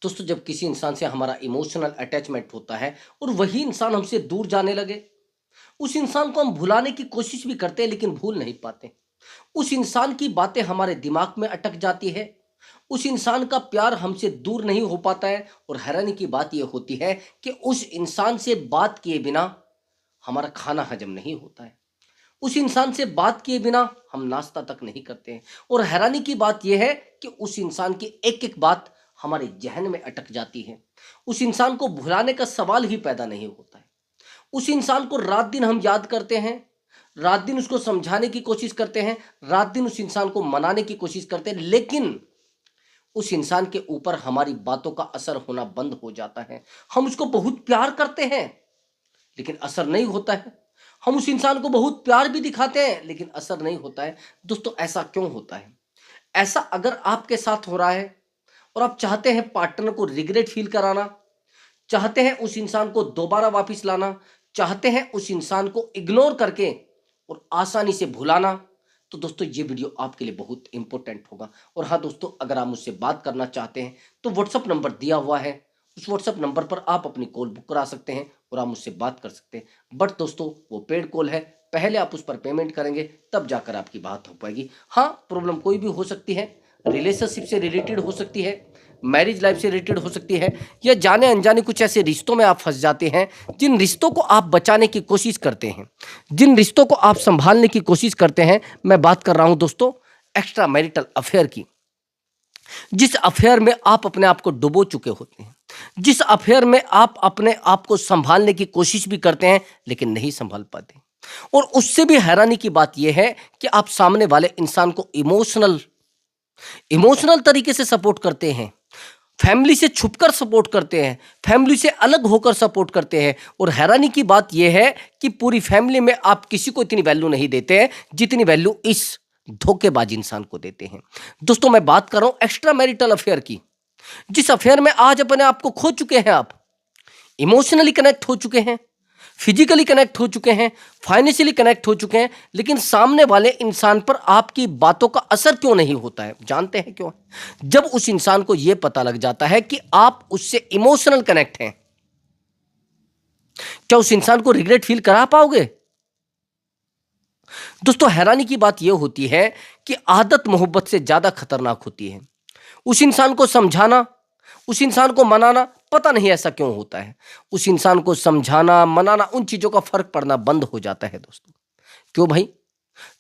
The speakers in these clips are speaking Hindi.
दोस्तों जब किसी इंसान से हमारा इमोशनल अटैचमेंट होता है और वही इंसान हमसे दूर जाने लगे, उस इंसान को हम भुलाने की कोशिश भी करते हैं लेकिन भूल नहीं पाते। उस इंसान की बातें हमारे दिमाग में अटक जाती है। उस इंसान का प्यार हमसे दूर नहीं हो पाता है और हैरानी की बात यह होती है कि उस इंसान से बात किए बिना हमारा खाना हजम नहीं होता है। उस इंसान से बात किए बिना हम नाश्ता तक नहीं करते हैं। और हैरानी की बात यह है कि उस इंसान की एक एक बात हमारे जहन में अटक जाती है। उस इंसान को भुलाने का सवाल ही पैदा नहीं होता है। उस इंसान को रात दिन हम याद करते हैं, रात दिन उसको समझाने की कोशिश करते हैं, रात दिन उस इंसान को मनाने की कोशिश करते हैं, लेकिन उस इंसान के ऊपर हमारी बातों का असर होना बंद हो जाता है। हम उसको बहुत प्यार करते हैं लेकिन असर नहीं होता है। हम उस इंसान को बहुत प्यार भी दिखाते हैं लेकिन असर नहीं होता है। दोस्तों ऐसा क्यों होता है? ऐसा अगर आपके साथ हो रहा है और आप चाहते हैं पार्टनर को रिग्रेट फील कराना, चाहते हैं उस इंसान को दोबारा वापस लाना, चाहते हैं उस इंसान को इग्नोर करके और आसानी से भुलाना, तो दोस्तों ये वीडियो आपके लिए बहुत इंपॉर्टेंट होगा। और हाँ दोस्तों, अगर आप मुझसे बात करना चाहते हैं तो व्हाट्सअप नंबर दिया हुआ है, उस व्हाट्सअप नंबर पर आप अपनी कॉल बुक करा सकते हैं और आप मुझसे बात कर सकते हैं। बट दोस्तों वो पेड कॉल है, पहले आप उस पर पेमेंट करेंगे तब जाकर आपकी बात हो पाएगी। हाँ, प्रॉब्लम कोई भी हो सकती है, रिलेशनशिप से रिलेटेड हो सकती है, मैरिज लाइफ से रिलेटेड हो सकती है, या जाने अनजाने कुछ ऐसे रिश्तों में आप फंस जाते हैं जिन रिश्तों को आप बचाने की कोशिश करते हैं, जिन रिश्तों को आप संभालने की कोशिश करते हैं। मैं बात कर रहा हूं दोस्तों एक्स्ट्रा मैरिटल अफेयर की। जिस अफेयर में आप अपने आप को डुबो चुके होते हैं, जिस अफेयर में आप अपने आप को संभालने की कोशिश भी करते हैं लेकिन नहीं संभाल पाते। और उससे भी हैरानी की बात यह है कि आप सामने वाले इंसान को इमोशनल तरीके से सपोर्ट करते हैं, फैमिली से छुपकर सपोर्ट करते हैं, फैमिली से अलग होकर सपोर्ट करते हैं। और हैरानी की बात यह है कि पूरी फैमिली में आप किसी को इतनी वैल्यू नहीं देते हैं जितनी वैल्यू इस धोखेबाज इंसान को देते हैं। दोस्तों मैं बात कर रहा हूं एक्स्ट्रा मैरिटल अफेयर की, जिस अफेयर में आज अपने आप को खो चुके हैं, आप इमोशनली कनेक्ट हो चुके हैं, फिजिकली कनेक्ट हो चुके हैं, फाइनेंशियली कनेक्ट हो चुके हैं, लेकिन सामने वाले इंसान पर आपकी बातों का असर क्यों नहीं होता है? जानते हैं क्यों? जब उस इंसान को यह पता लग जाता है कि आप उससे इमोशनल कनेक्ट हैं, क्या उस इंसान को रिग्रेट फील करा पाओगे? दोस्तों हैरानी की बात यह होती है कि आदत मोहब्बत से ज्यादा खतरनाक होती है। उस इंसान को समझाना, उस इंसान को मनाना, पता नहीं ऐसा क्यों होता है, उस इंसान को समझाना मनाना, उन चीजों का फर्क पड़ना बंद हो जाता है। दोस्तों क्यों भाई?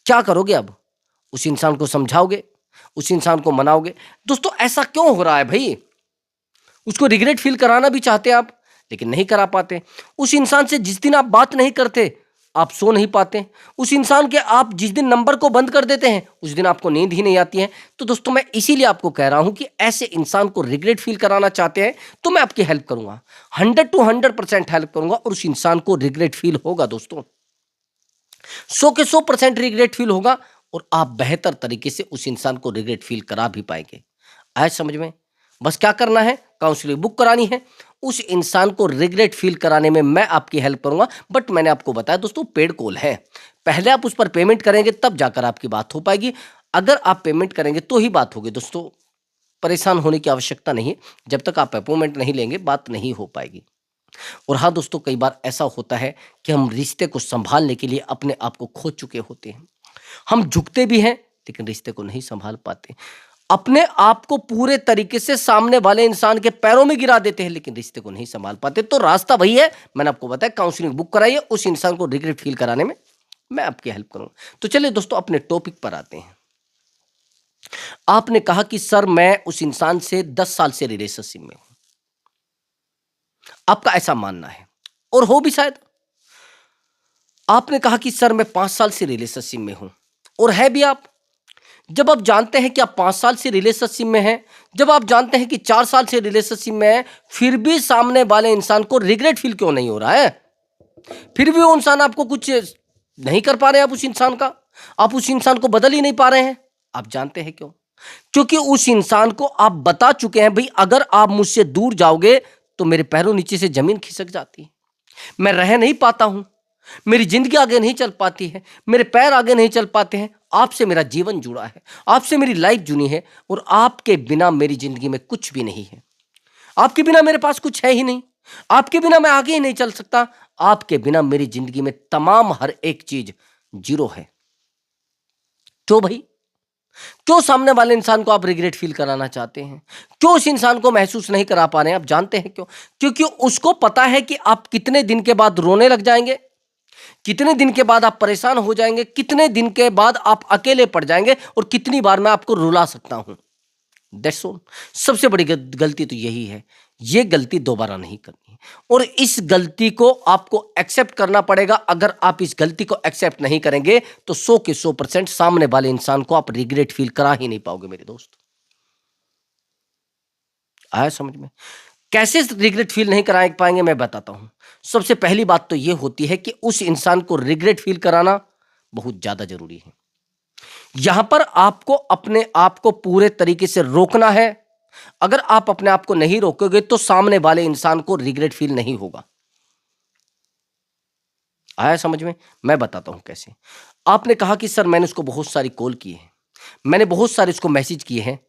क्या करोगे अब? उस इंसान को समझाओगे, उस इंसान को मनाओगे? दोस्तों ऐसा क्यों हो रहा है भाई? उसको रिग्रेट फील कराना भी चाहते हैं आप लेकिन नहीं करा पाते। उस इंसान से जिस दिन आप बात नहीं करते आप सो नहीं पाते। उस इंसान के आप जिस दिन नंबर को बंद कर देते हैं उस दिन आपको नींद ही नहीं आती है। तो दोस्तों मैं इसीलिए आपको कह रहा हूं कि ऐसे इंसान को रिग्रेट फील कराना चाहते हैं तो मैं आपकी हेल्प करूंगा, 100 to 100% हेल्प करूंगा और उस इंसान को रिग्रेट फील होगा। दोस्तों 100 के 100% रिग्रेट फील होगा और आप बेहतर तरीके से उस इंसान को रिग्रेट फील करा भी पाएंगे। आए समझ में? बस क्या करना है, काउंसलिंग बुक करानी है, उस इंसान को रिग्रेट फील कराने में मैं आपकी हेल्प करूंगा। बट मैंने आपको बताया दोस्तों पेड कॉल है, पहले आप उस पर पेमेंट करेंगे तब जाकर आपकी बात हो पाएगी। अगर आप पेमेंट करेंगे तो ही बात होगी। दोस्तों परेशान होने की आवश्यकता नहीं है, जब तक आप अपॉइंटमेंट नहीं लेंगे बात नहीं हो पाएगी। और हाँ दोस्तों, कई बार ऐसा होता है कि हम रिश्ते को संभालने के लिए अपने आप को खो चुके होते हैं। हम झुकते भी हैं लेकिन रिश्ते को नहीं संभाल पाते, अपने आप को पूरे तरीके से सामने वाले इंसान के पैरों में गिरा देते हैं लेकिन रिश्ते को नहीं संभाल पाते। तो रास्ता वही है, मैंने आपको बताया, काउंसलिंग बुक कराइए, उस इंसान को रिग्रेट फील कराने में मैं आपकी हेल्प करूंगा। तो चलिए दोस्तों अपने टॉपिक पर आते हैं। आपने कहा कि सर मैं उस इंसान से 10 साल से रिलेशनशिप में हूं, आपका ऐसा मानना है और हो भी शायद। आपने कहा कि सर मैं 5 साल से रिलेशनशिप में हूं और है भी आप। जब आप जानते हैं कि आप 5 साल से रिलेशनशिप में हैं, जब आप जानते हैं कि 4 साल से रिलेशनशिप में हैं, फिर भी सामने वाले इंसान को रिग्रेट फील क्यों नहीं हो रहा है? फिर भी वो इंसान आपको कुछ नहीं कर पा रहे हैं, आप उस इंसान का, आप उस इंसान को बदल ही नहीं पा रहे हैं। आप जानते हैं क्यों? क्योंकि उस इंसान को आप बता चुके हैं भाई अगर आप मुझसे दूर जाओगे तो मेरे पैरों नीचे से जमीन खिसक जाती है, मैं रह नहीं पाता हूं, मेरी जिंदगी आगे नहीं चल पाती है, मेरे पैर आगे नहीं चल पाते हैं। आपसे मेरा जीवन जुड़ा है, आपसे मेरी लाइफ जुड़ी है और आपके बिना मेरी जिंदगी में कुछ भी नहीं है। आपके बिना मेरे पास कुछ है ही नहीं, आपके बिना मैं आगे ही नहीं चल सकता, आपके बिना मेरी जिंदगी में तमाम हर एक चीज जीरो है। क्यों भाई? क्यों सामने वाले इंसान को आप रिग्रेट फील कराना चाहते हैं? क्यों उस इंसान को महसूस नहीं करा पा रहे हैं? आप जानते हैं क्यों? क्योंकि उसको पता है कि आप कितने दिन के बाद रोने लग जाएंगे, कितने दिन के बाद आप परेशान हो जाएंगे, कितने दिन के बाद आप अकेले पड़ जाएंगे, और कितनी बार मैं आपको रुला सकता हूं। That's all. सबसे बड़ी गलती तो यही है। ये गलती दोबारा नहीं करनी है, और इस गलती को आपको एक्सेप्ट करना पड़ेगा। अगर आप इस गलती को एक्सेप्ट नहीं करेंगे तो 100 के 100% सामने वाले इंसान को आप रिग्रेट फील करा ही नहीं पाओगे मेरे दोस्त। आया समझ में? कैसे रिग्रेट फील नहीं करा पाएंगे मैं बताता हूं। सबसे पहली बात तो यह होती है कि उस इंसान को रिग्रेट फील कराना बहुत ज्यादा जरूरी है। यहां पर आपको अपने आप को पूरे तरीके से रोकना है। अगर आप अपने आप को नहीं रोकोगे तो सामने वाले इंसान को रिग्रेट फील नहीं होगा। आया समझ में? मैं बताता हूं कैसे। आपने कहा कि सर मैंने उसको बहुत सारी कॉल की है, मैंने बहुत सारे उसको मैसेज किए हैं।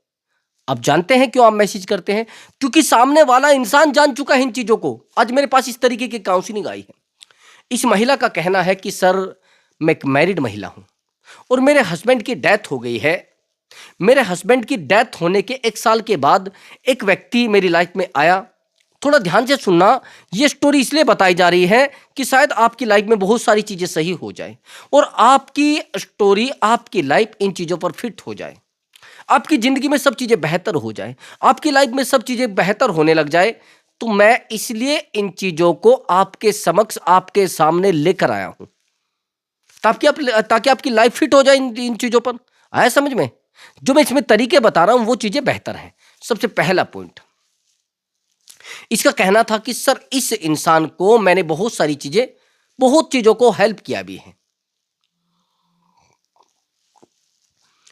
आप जानते हैं क्यों आप मैसेज करते हैं? क्योंकि सामने वाला इंसान जान चुका है इन चीजों को। आज मेरे पास इस तरीके की काउंसलिंग आई है। इस महिला का कहना है कि सर मैं एक मैरिड महिला हूं और मेरे हस्बैंड की डेथ हो गई है। मेरे हस्बैंड की डेथ होने के 1 साल के बाद एक व्यक्ति मेरी लाइफ में आया। थोड़ा ध्यान से सुनना, ये स्टोरी इसलिए बताई जा रही है कि शायद आपकी लाइफ में बहुत सारी चीजें सही हो जाए और आपकी स्टोरी, आपकी लाइफ इन चीजों पर फिट हो जाए, आपकी जिंदगी में सब चीजें बेहतर हो जाए, आपकी लाइफ में सब चीजें बेहतर होने लग जाए। तो मैं इसलिए इन चीजों को आपके समक्ष, आपके सामने लेकर आया हूं, ताकि आपकी लाइफ फिट हो जाए इन चीजों पर। आया समझ में? जो मैं इसमें तरीके बता रहा हूं वो चीजें बेहतर हैं। सबसे पहला पॉइंट, इसका कहना था कि सर इस इंसान को मैंने बहुत चीजों को हेल्प किया भी है,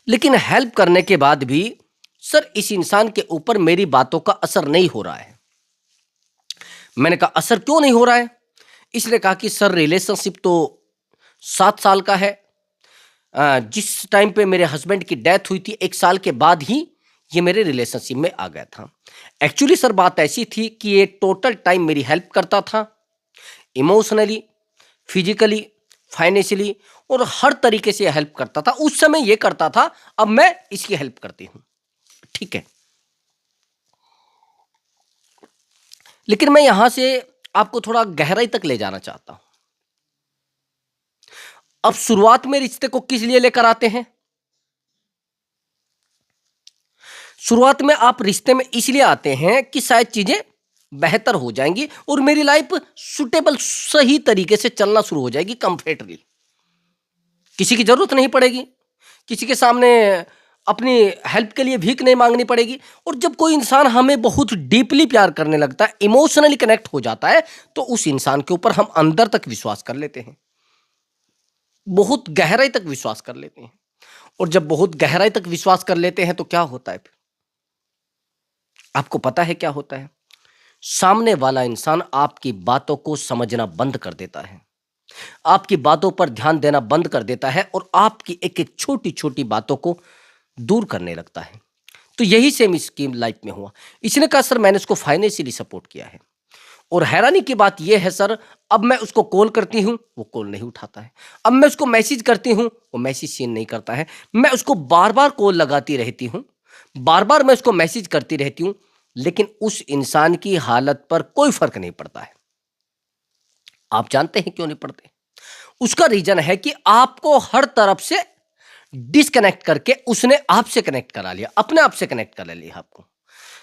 लेकिन हेल्प करने के बाद भी सर इस इंसान के ऊपर मेरी बातों का असर नहीं हो रहा है। मैंने कहा असर क्यों नहीं हो रहा है? इसने कहा कि सर रिलेशनशिप तो 7 साल का है। जिस टाइम पे मेरे हस्बैंड की डेथ हुई थी 1 साल के बाद ही ये मेरे रिलेशनशिप में आ गया था। एक्चुअली सर बात ऐसी थी कि ये टोटल टाइम मेरी हेल्प करता था, इमोशनली, फिजिकली, फाइनेंशियली, और हर तरीके से हेल्प करता था। उस समय ये करता था, अब मैं इसकी हेल्प करती हूं। ठीक है, लेकिन मैं यहां से आपको थोड़ा गहराई तक ले जाना चाहता हूं। अब शुरुआत में रिश्ते को किस लिए लेकर आते हैं? शुरुआत में आप रिश्ते में इसलिए आते हैं कि शायद चीजें बेहतर हो जाएंगी और मेरी लाइफ सुटेबल, सही तरीके से चलना शुरू हो जाएगी, कंफर्टेबली, किसी की जरूरत नहीं पड़ेगी, किसी के सामने अपनी हेल्प के लिए भीख नहीं मांगनी पड़ेगी। और जब कोई इंसान हमें बहुत डीपली प्यार करने लगता है, इमोशनली कनेक्ट हो जाता है, तो उस इंसान के ऊपर हम अंदर तक विश्वास कर लेते हैं, बहुत गहराई तक विश्वास कर लेते हैं। और जब बहुत गहराई तक विश्वास कर लेते हैं तो क्या होता है फिर? आपको पता है क्या होता है? सामने वाला इंसान आपकी बातों को समझना बंद कर देता है, आपकी बातों पर ध्यान देना बंद कर देता है और आपकी एक एक छोटी छोटी बातों को दूर करने लगता है। तो यही सेम इसकी लाइफ में हुआ। इसने कहा सर मैंने उसको फाइनेंशियली सपोर्ट किया है, और हैरानी की बात यह है सर, अब मैं उसको कॉल करती हूं वो कॉल नहीं उठाता है, अब मैं उसको मैसेज करती हूं वो मैसेज सीन नहीं करता है, मैं उसको बार बार कॉल लगाती रहती हूं, बार बार मैं उसको मैसेज करती रहती हूं, लेकिन उस इंसान की हालत पर कोई फर्क नहीं पड़ता है। आप जानते हैं क्यों नहीं पड़ते? उसका रीजन है कि आपको हर तरफ से डिस्कनेक्ट करके उसने आपसे कनेक्ट करा लिया, अपने आप से कनेक्ट करा लिया आपको।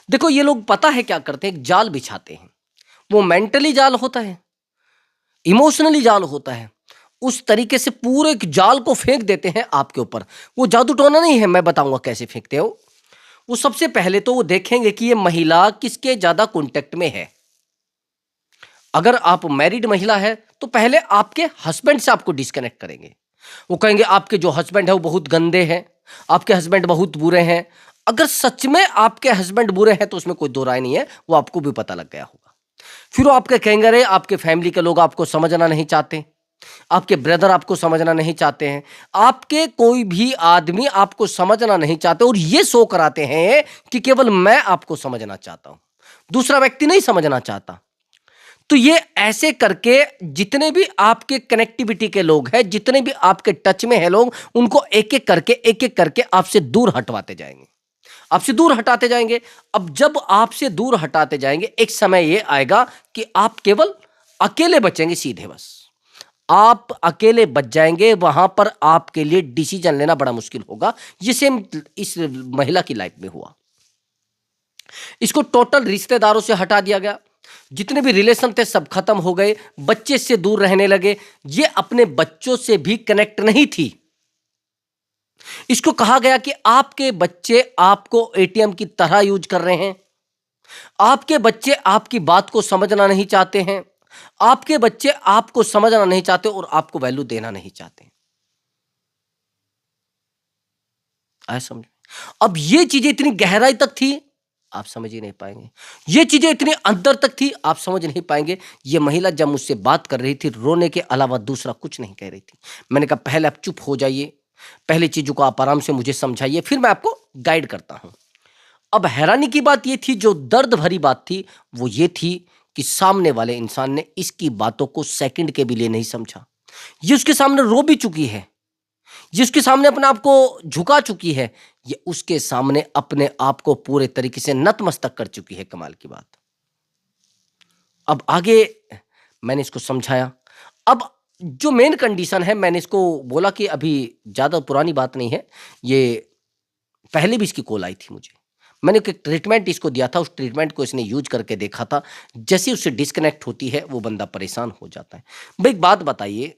देखो ये लोग पता है क्या करते हैं? एक जाल बिछाते हैं। वो मेंटली जाल होता है, इमोशनली जाल होता है, उस तरीके से पूरे एक जाल को फेंक देते हैं आपके ऊपर। वो जादू टोना नहीं है, मैं बताऊंगा कैसे फेंकते हो। वो सबसे पहले तो वो देखेंगे कि ये महिला किसके ज्यादा कांटेक्ट में है। अगर आप मैरिड महिला है तो पहले आपके हस्बैंड से आपको डिस्कनेक्ट करेंगे। वो कहेंगे आपके जो हस्बैंड है वो बहुत गंदे हैं, आपके हस्बैंड बहुत बुरे हैं। अगर सच में आपके हस्बैंड बुरे हैं तो उसमें कोई दो राय नहीं है, वो आपको भी पता लग गया होगा। फिर वो आपके कहेंगे अरे आपके फैमिली के लोग आपको समझना नहीं चाहते, आपके ब्रदर आपको समझना नहीं चाहते हैं, आपके कोई भी आदमी आपको समझना नहीं चाहते, और ये शो कराते हैं कि केवल मैं आपको समझना चाहता हूं। दूसरा व्यक्ति नहीं समझना चाहता। तो ये ऐसे करके जितने भी आपके कनेक्टिविटी के लोग हैं, जितने भी आपके टच में है लोग, उनको एक एक करके आपसे दूर हटवाते जाएंगे, आपसे दूर हटाते जाएंगे। अब जब आपसे दूर हटाते जाएंगे, एक समय ये आएगा कि आप केवल अकेले बचेंगे, सीधे बस आप अकेले बच जाएंगे। वहां पर आपके लिए डिसीजन लेना बड़ा मुश्किल होगा। ये सेम इस महिला की लाइफ में हुआ। इसको टोटल रिश्तेदारों से हटा दिया गया, जितने भी रिलेशन थे सब खत्म हो गए, बच्चे से दूर रहने लगे। ये अपने बच्चों से भी कनेक्ट नहीं थी। इसको कहा गया कि आपके बच्चे आपको एटीएम की तरह यूज कर रहे हैं, आपके बच्चे आपकी बात को समझना नहीं चाहते हैं, आपके बच्चे आपको समझना नहीं चाहते और आपको वैल्यू देना नहीं चाहते। आए समझ? अब ये चीजें इतनी गहराई तक थी, आप समझ ही नहीं पाएंगे। ये चीजें इतनी अंदर तक थी, आप समझ नहीं पाएंगे। ये महिला जब मुझसे बात कर रही थी, रोने के अलावा दूसरा कुछ नहीं कह रही थी। मैंने कहा पहले आप चुप हो जाइए, पहले चीजों को आप आराम से मुझे समझाइए, फिर मैं आपको गाइड करता हूं। अब हैरानी की बात ये थी, जो दर्द भरी बात थी वो ये थी कि सामने वाले इंसान ने इसकी बातों को सेकंड के भी लिए नहीं समझा। ये उसके सामने रो भी चुकी है, जिसके सामने अपने आप को झुका चुकी है, ये उसके सामने अपने आप को पूरे तरीके से नतमस्तक कर चुकी है। कमाल की बात। अब आगे मैंने इसको समझाया। अब जो मेन कंडीशन है, मैंने इसको बोला कि अभी ज्यादा पुरानी बात नहीं है, ये पहले भी इसकी कॉल आई थी मुझे। मैंने एक ट्रीटमेंट इसको दिया था, उस ट्रीटमेंट को इसने यूज करके देखा था। जैसे उससे डिस्कनेक्ट होती है वो बंदा परेशान हो जाता है। भाई एक बात बताइए,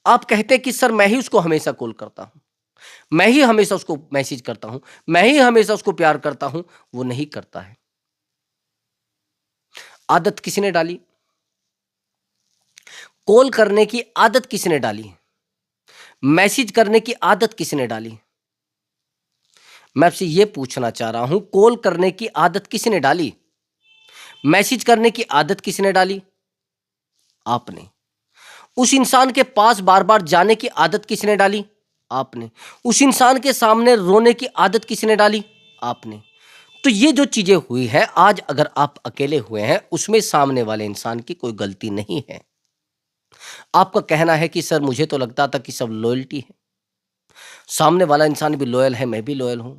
आप कहते हैं कि सर मैं ही उसको हमेशा कॉल करता हूं, मैं ही हमेशा उसको मैसेज करता हूं, मैं ही हमेशा उसको प्यार करता हूं, वो नहीं करता है। आदत किसने डाली? कॉल करने की आदत किसने डाली? मैसेज करने की आदत किसने डाली? मैं आपसे यह पूछना चाह रहा हूं, कॉल करने की आदत किसने डाली? मैसेज करने की आदत किसने डाली? आपने। उस इंसान के पास बार बार जाने की आदत किसने डाली? आपने। उस इंसान के सामने रोने की आदत किसने डाली? आपने। तो ये जो चीजें हुई है, आज अगर आप अकेले हुए हैं, उसमें सामने वाले इंसान की कोई गलती नहीं है। आपका कहना है कि सर मुझे तो लगता था कि सब लॉयल्टी है, सामने वाला इंसान भी लॉयल है, मैं भी लॉयल हूं,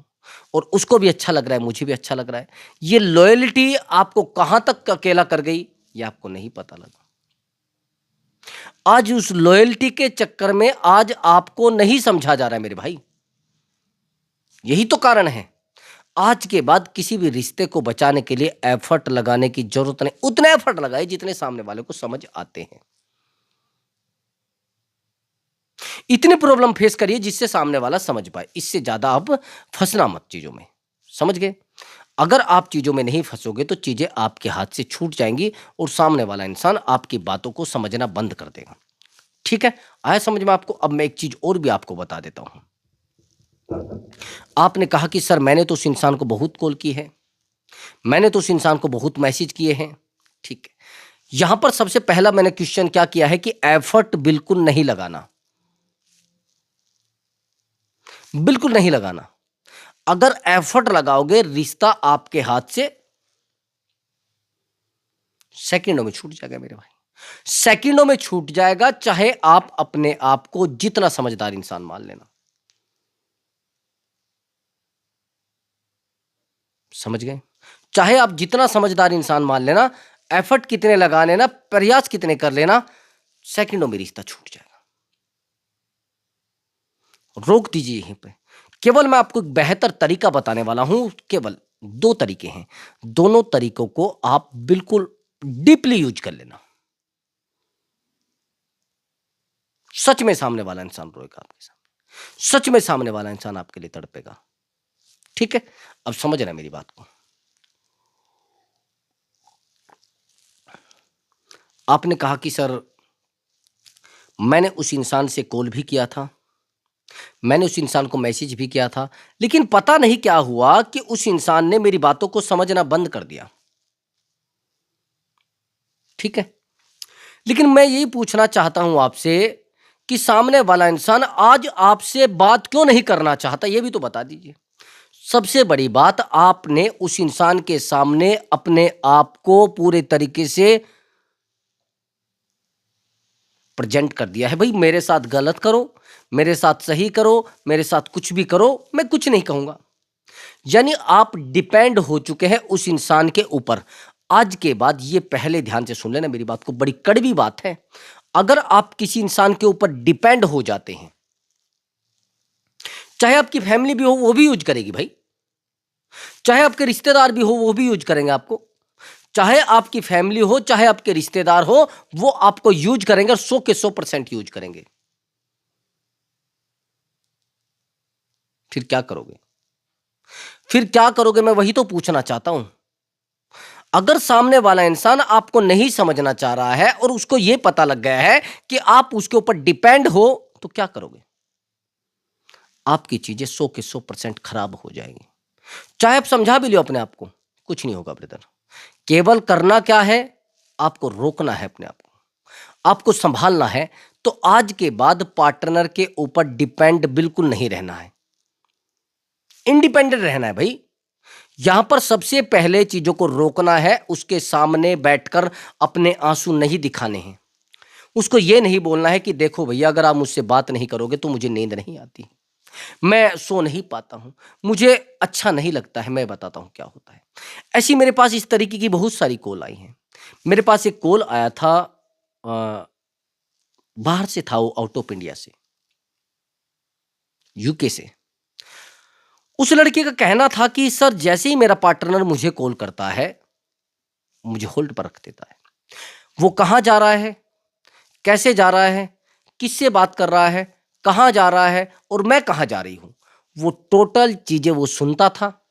और उसको भी अच्छा लग रहा है, मुझे भी अच्छा लग रहा है। ये लॉयल्टी आपको कहां तक अकेला कर गई, ये आपको नहीं पता लगा। आज उस लॉयल्टी के चक्कर में आज आपको नहीं समझा जा रहा है मेरे भाई। यही तो कारण है। आज के बाद किसी भी रिश्ते को बचाने के लिए एफर्ट लगाने की जरूरत नहीं। उतने एफर्ट लगाए जितने सामने वाले को समझ आते हैं। इतनी प्रॉब्लम फेस करिए जिससे सामने वाला समझ पाए। इससे ज्यादा आप फंसना मत चीजों में। समझ गए? अगर आप चीजों में नहीं फंसोगे तो चीजें आपके हाथ से छूट जाएंगी और सामने वाला इंसान आपकी बातों को समझना बंद कर देगा। ठीक है? आया समझ में आपको? अब मैं एक चीज और भी आपको बता देता हूं। आपने कहा कि सर मैंने तो उस इंसान को बहुत कॉल की है, मैंने तो उस इंसान को बहुत मैसेज किए हैं। ठीक है, यहां पर सबसे पहला मैंने क्वेश्चन क्या किया है कि एफर्ट बिल्कुल नहीं लगाना, बिल्कुल नहीं लगाना। अगर एफर्ट लगाओगे रिश्ता आपके हाथ से सेकंडों में छूट जाएगा मेरे भाई, सेकंडों में छूट जाएगा। चाहे आप अपने आप को जितना समझदार इंसान मान लेना। समझ गए? चाहे आप जितना समझदार इंसान मान लेना, एफर्ट कितने लगा लेना, प्रयास कितने कर लेना, सेकंडों में रिश्ता छूट जाएगा। रोक दीजिए यहीं पे। केवल मैं आपको एक बेहतर तरीका बताने वाला हूं। केवल दो तरीके हैं, दोनों तरीकों को आप बिल्कुल डीपली यूज कर लेना। सच में सामने वाला इंसान रोएगा आपके सामने, सच में सामने वाला इंसान आपके लिए तड़पेगा। ठीक है? अब समझ रहे हैं मेरी बात को? आपने कहा कि सर मैंने उस इंसान से कॉल भी किया था, मैंने उस इंसान को मैसेज भी किया था, लेकिन पता नहीं क्या हुआ कि उस इंसान ने मेरी बातों को समझना बंद कर दिया। ठीक है, लेकिन मैं यही पूछना चाहता हूं आपसे कि सामने वाला इंसान आज आपसे बात क्यों नहीं करना चाहता, यह भी तो बता दीजिए। सबसे बड़ी बात, आपने उस इंसान के सामने अपने आप को पूरे तरीके से प्रेजेंट कर दिया है। भाई मेरे साथ गलत करो, मेरे साथ सही करो, मेरे साथ कुछ भी करो, मैं कुछ नहीं कहूंगा। यानी आप डिपेंड हो चुके हैं उस इंसान के ऊपर। आज के बाद ये पहले ध्यान से सुन लेना मेरी बात को, बड़ी कड़वी बात है। अगर आप किसी इंसान के ऊपर डिपेंड हो जाते हैं, चाहे आपकी फैमिली भी हो वो भी यूज करेगी भाई, चाहे आपके रिश्तेदार भी हो वो भी यूज करेंगे आपको, चाहे आपकी फैमिली हो चाहे आपके रिश्तेदार हो, वो आपको यूज करेंगे और 100 के 100% यूज करेंगे। फिर क्या करोगे? फिर क्या करोगे, मैं वही तो पूछना चाहता हूं। अगर सामने वाला इंसान आपको नहीं समझना चाह रहा है और उसको यह पता लग गया है कि आप उसके ऊपर डिपेंड हो, तो क्या करोगे? आपकी चीजें 100 के 100% खराब हो जाएंगी। चाहे आप समझा भी लो अपने आप को, कुछ नहीं होगा ब्रदर। केवल करना क्या है, आपको रोकना है अपने आप को, आपको संभालना है। तो आज के बाद पार्टनर के ऊपर डिपेंड बिल्कुल नहीं रहना है, इंडिपेंडेंट रहना है भाई। यहां पर सबसे पहले चीजों को रोकना है, उसके सामने बैठकर अपने आंसू नहीं दिखाने हैं। उसको यह नहीं बोलना है कि देखो भैया, अगर आप मुझसे बात नहीं करोगे तो मुझे नींद नहीं आती, मैं सो नहीं पाता हूं, मुझे अच्छा नहीं लगता है। मैं बताता हूं क्या होता है। ऐसी मेरे पास इस तरीके की बहुत सारी कॉल आई हैं। मेरे पास एक कॉल आया था, अ, बाहर से था, वो आउट ऑफ इंडिया से, यूके से। उस लड़के का कहना था कि सर, जैसे ही मेरा पार्टनर मुझे कॉल करता है, मुझे होल्ड पर रख देता है। वो कहाँ जा रहा है, कैसे जा रहा है, किससे बात कर रहा है, कहाँ जा रहा है और मैं कहाँ जा रही हूं, वो टोटल चीजें वो सुनता था।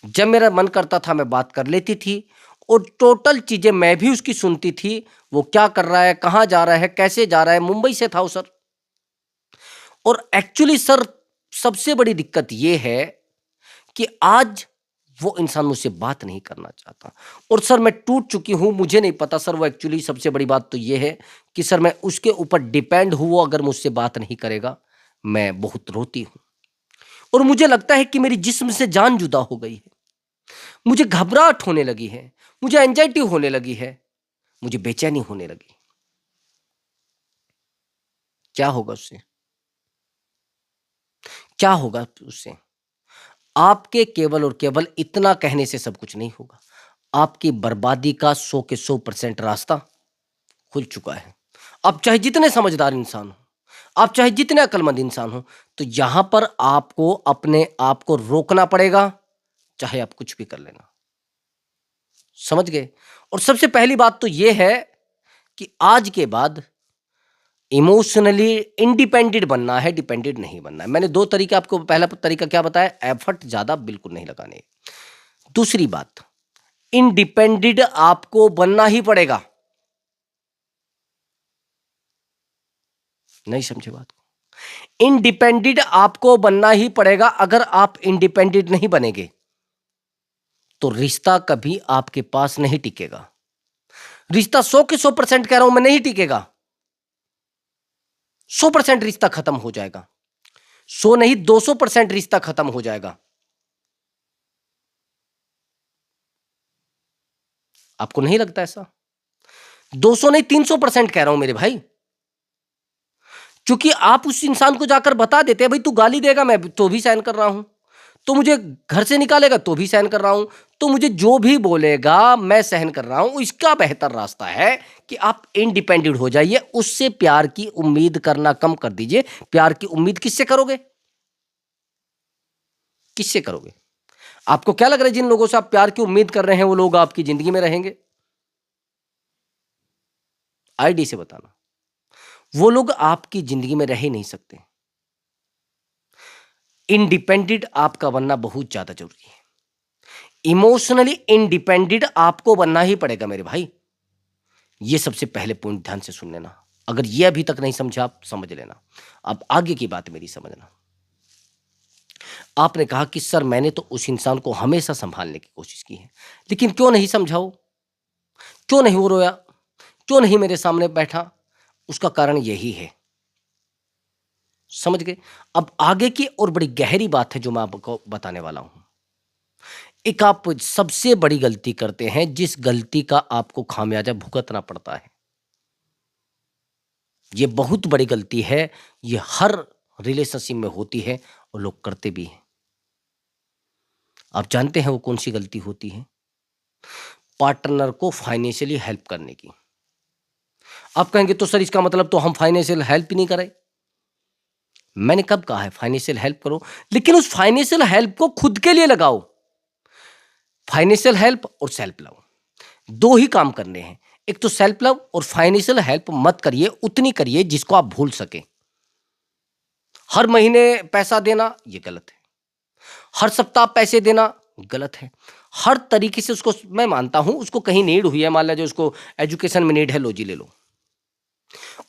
जब मेरा मन करता था मैं बात कर लेती थी, और टोटल चीजें मैं भी उसकी सुनती थी। वो क्या कर रहा है, कहाँ जा रहा है, कैसे जा रहा है। मुंबई से था वो सर। और एक्चुअली सर, सबसे बड़ी दिक्कत यह है कि आज वो इंसान मुझसे बात नहीं करना चाहता। और सर मैं टूट चुकी हूं, मुझे नहीं पता सर। वो एक्चुअली सबसे बड़ी बात तो यह है कि सर मैं उसके ऊपर डिपेंड हूं, वो अगर मुझसे बात नहीं करेगा मैं बहुत रोती हूं। और मुझे लगता है कि मेरी जिस्म से जान जुदा हो गई है, मुझे घबराहट होने लगी है, मुझे एंजाइटी होने लगी है, मुझे बेचैनी होने लगी। क्या होगा उससे? क्या होगा उससे? आपके केवल और केवल इतना कहने से सब कुछ नहीं होगा। आपकी बर्बादी का 100 के 100% रास्ता खुल चुका है। आप चाहे जितने समझदार इंसान हो, आप चाहे जितने अक्लमंद इंसान हो, तो यहां पर आपको अपने आप को रोकना पड़ेगा, चाहे आप कुछ भी कर लेना। समझ गए? और सबसे पहली बात तो यह है कि आज के बाद इमोशनली इंडिपेंडेंट बनना है, डिपेंडेंट नहीं बनना है। मैंने दो तरीके आपको, पहला तरीका क्या बताया, एफर्ट ज्यादा बिल्कुल नहीं लगाने। दूसरी बात, इंडिपेंडेंट आपको बनना ही पड़ेगा। नहीं समझे बात को? इंडिपेंडेंट आपको बनना ही पड़ेगा। अगर आप इंडिपेंडेंट नहीं बनेंगे तो रिश्ता कभी आपके पास नहीं टिकेगा। रिश्ता 100 के 100% कह रहा हूं मैं, नहीं टिकेगा। 100% रिश्ता खत्म हो जाएगा। 100 नहीं, 200% रिश्ता खत्म हो जाएगा। आपको नहीं लगता ऐसा? 200 नहीं, 300% कह रहा हूं मेरे भाई। क्योंकि आप उस इंसान को जाकर बता देते हैं, भाई तू गाली देगा मैं तो भी सहन कर रहा हूं, तो मुझे घर से निकालेगा तो भी सहन कर रहा हूं, तो मुझे जो भी बोलेगा मैं सहन कर रहा हूं। इसका बेहतर रास्ता है कि आप इंडिपेंडेंट हो जाइए, उससे प्यार की उम्मीद करना कम कर दीजिए। प्यार की उम्मीद किससे करोगे? किससे करोगे? आपको क्या लग रहा है, जिन लोगों से आप प्यार की उम्मीद कर रहे हैं वो लोग आपकी जिंदगी में रहेंगे? आईडी से बताना। वो लोग आपकी जिंदगी में रह ही नहीं सकते। इंडिपेंडेंट आपका बनना बहुत ज्यादा जरूरी है। इमोशनली इंडिपेंडेंट आपको बनना ही पड़ेगा मेरे भाई। ये सबसे पहले पॉइंट ध्यान से सुन लेना। अगर ये अभी तक नहीं समझा, आप समझ लेना। अब आगे की बात मेरी समझना। आपने कहा कि सर मैंने तो उस इंसान को हमेशा संभालने की कोशिश की है, लेकिन क्यों नहीं समझाओ, क्यों नहीं वो रोया, क्यों नहीं मेरे सामने बैठा? उसका कारण यही है, समझ गए? अब आगे की और बड़ी गहरी बात है जो मैं आपको बताने वाला हूं। एक आप सबसे बड़ी गलती करते हैं जिस गलती का आपको खामियाजा भुगतना पड़ता है। ये बहुत बड़ी गलती है, ये हर रिलेशनशिप में होती है और लोग करते भी हैं। आप जानते हैं वो कौन सी गलती होती है? पार्टनर को फाइनेंशियली हेल्प करने की। आप कहेंगे तो सर इसका मतलब तो हम फाइनेंशियल हेल्प ही नहीं करें। मैंने कब कहा है फाइनेंशियल हेल्प करो, लेकिन उस फाइनेंशियल हेल्प को खुद के लिए लगाओ। फाइनेंशियल हेल्प और सेल्फ लव दो ही काम करने हैं। एक तो सेल्फ लव, और फाइनेंशियल हेल्प मत करिए, उतनी करिए जिसको आप भूल सके। हर महीने पैसा देना ये गलत है, हर सप्ताह पैसे देना गलत है। हर तरीके से उसको, मैं मानता हूं उसको कहीं नीड हुई है, मान लीजिए उसको एजुकेशन में नीड है, लो जी ले लो।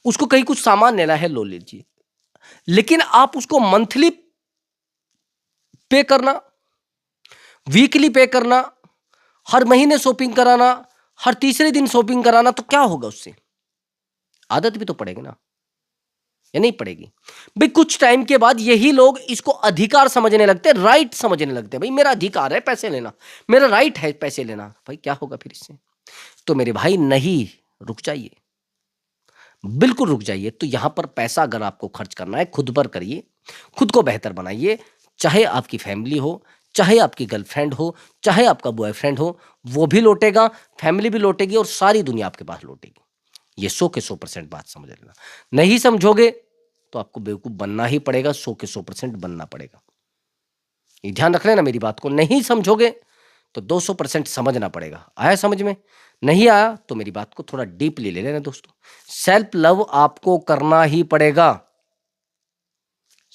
उसको कहीं कुछ सामान लेना है, लो लीजिए। लेकिन आप उसको मंथली पे करना, वीकली पे करना, हर महीने शॉपिंग कराना, हर तीसरे दिन शॉपिंग कराना, तो क्या होगा उससे? आदत भी तो पड़ेगी ना, या नहीं पड़ेगी? भाई कुछ टाइम के बाद यही लोग इसको अधिकार समझने लगते हैं, राइट समझने लगते हैं। भाई मेरा अधिकार है पैसे लेना, मेरा राइट है पैसे लेना। भाई क्या होगा फिर इससे? तो मेरे भाई नहीं, रुक जाइए, बिल्कुल रुक जाइए। तो यहां पर पैसा अगर आपको खर्च करना है, खुद पर करिए, खुद को बेहतर बनाइए। चाहे आपकी फैमिली हो, चाहे आपकी गर्लफ्रेंड हो, चाहे आपका बॉयफ्रेंड हो, वो भी लौटेगा, फैमिली भी लौटेगी, और सारी दुनिया आपके पास लौटेगी। ये 100 के 100% बात समझ लेना। नहीं समझोगे तो आपको बेवकूफ बनना ही पड़ेगा, 100 के 100% बनना पड़ेगा। ये ध्यान रख लेना मेरी बात को। नहीं समझोगे तो 200% समझना पड़ेगा। आया समझ में? नहीं आया तो मेरी बात को थोड़ा डीपली ले लेना दोस्तों। सेल्फ लव आपको करना ही पड़ेगा,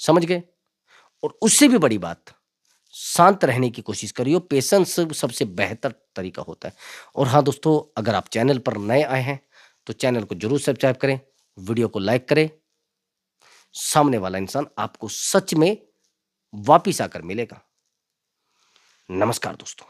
समझ गए? और उससे भी बड़ी बात, शांत रहने की कोशिश करिए। पेशेंस सबसे बेहतर तरीका होता है। और हाँ दोस्तों, अगर आप चैनल पर नए आए हैं तो चैनल को जरूर सब्सक्राइब करें, वीडियो को लाइक करें। सामने वाला इंसान आपको सच में वापिस आकर मिलेगा। नमस्कार दोस्तों।